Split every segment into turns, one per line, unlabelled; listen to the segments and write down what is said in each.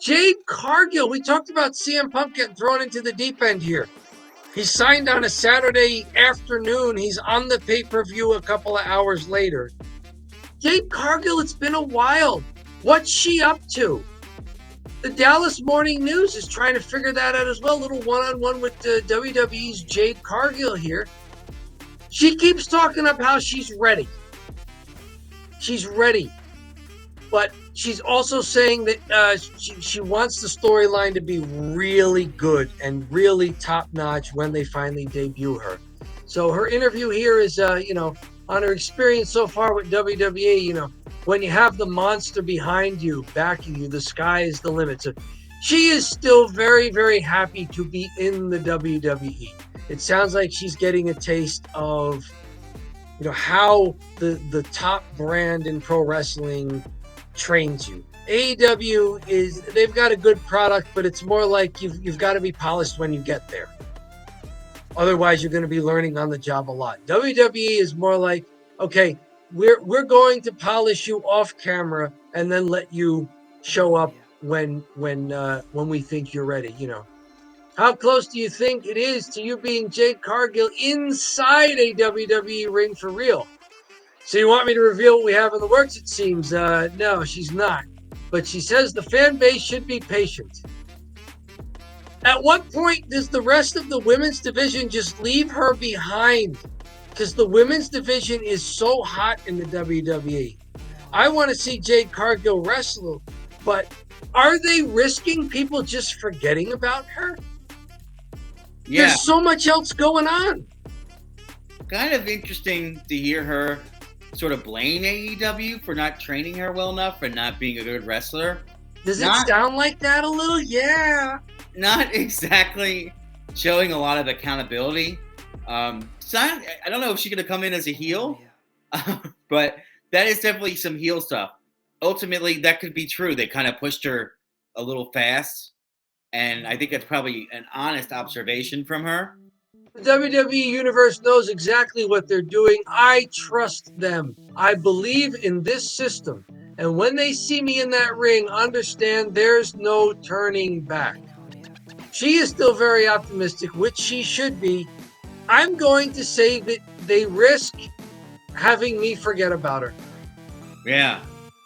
Jade Cargill, we talked about CM Punk getting thrown into the deep end here. He signed on a Saturday afternoon. He's on the pay-per-view a couple of hours later. Jade Cargill, it's been a while. What's she up to? The Dallas Morning News is trying to figure that out as well. A little one-on-one with WWE's Jade Cargill here. She keeps talking up how she's ready. She's ready. But she's also saying that she wants the storyline to be really good and really top-notch when they finally debut her. So her interview here is, on her experience so far with WWE, when you have the monster behind you, backing you, the sky is the limit. So she is still very, very happy to be in the WWE. It sounds like she's getting a taste of, how the top brand in pro wrestling trains you. AEW they've got a good product, but it's more like you've got to be polished when you get there. Otherwise, you're going to be learning on the job a lot. WWE is more like, okay, we're going to polish you off camera and then let you show up when we think you're ready. How close do you think it is to you being Jade Cargill inside a WWE ring for real? So you want me to reveal what we have in the works, it seems? No, she's not. But she says the fan base should be patient. At what point does the rest of the women's division just leave her behind? Because the women's division is so hot in the WWE. I want to see Jade Cargill wrestle, but are they risking people just forgetting about her? Yeah. There's so much else going on.
Kind of interesting to hear her sort of blame AEW for not training her well enough, for not being a good wrestler.
Does it sound like that a little? Yeah.
Not exactly showing a lot of accountability. So I don't know if she's going to come in as a heel, but that is definitely some heel stuff. Ultimately, that could be true. They kind of pushed her a little fast, and I think that's probably an honest observation from her.
The WWE Universe knows exactly what they're doing. I trust them. I believe in this system. And when they see me in that ring, understand there's no turning back. She is still very optimistic, which she should be. I'm going to say that they risk having me forget about her.
Yeah.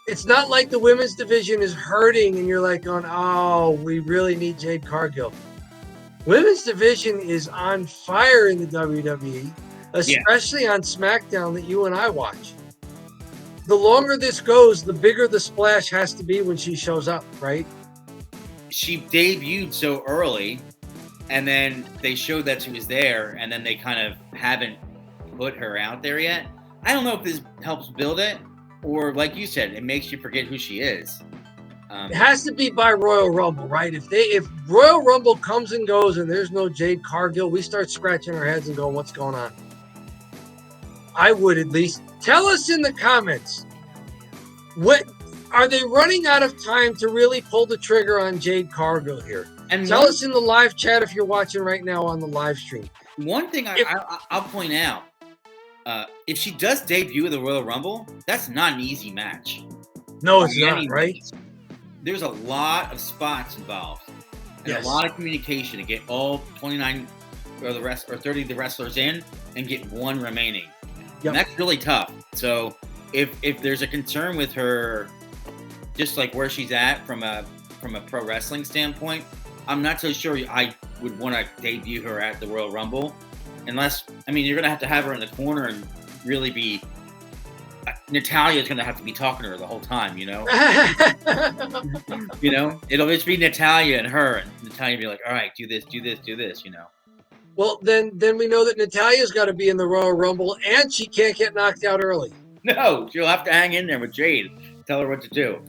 It's not like the women's division is hurting and you're like going, oh, we really need Jade Cargill. Women's division is on fire in the WWE, especially on SmackDown that you and I watch. The longer this goes, the bigger the splash has to be when she shows up, right?
She debuted so early, and then they showed that she was there, and then they kind of haven't put her out there yet. I don't know if this helps build it, or like you said, it makes you forget who she is.
It has to be by Royal Rumble, right? If Royal Rumble comes and goes and there's no Jade Cargill, we start scratching our heads and going, what's going on? I would at least. Tell us in the comments. What are they running out of time to really pull the trigger on Jade Cargill here? And tell us in the live chat if you're watching right now on the live stream.
One thing I'll point out, if she does debut in the Royal Rumble, that's not an easy match.
No, it's not, right?
There's a lot of spots involved and a lot of communication to get all 29 or 30 of the wrestlers in and get one remaining. Yep. And that's really tough. So if there's a concern with her, just like where she's at from a pro wrestling standpoint, I'm not so sure I would want to debut her at the Royal Rumble, unless you're gonna have to have her in the corner and really be. Natalia's gonna have to be talking to her the whole time, It'll just be Natalia and her, and Natalia be like, "All right, do this."
Well, then we know that Natalia's got to be in the Royal Rumble, and she can't get knocked out early.
No, she'll have to hang in there with Jade. Tell her what to do.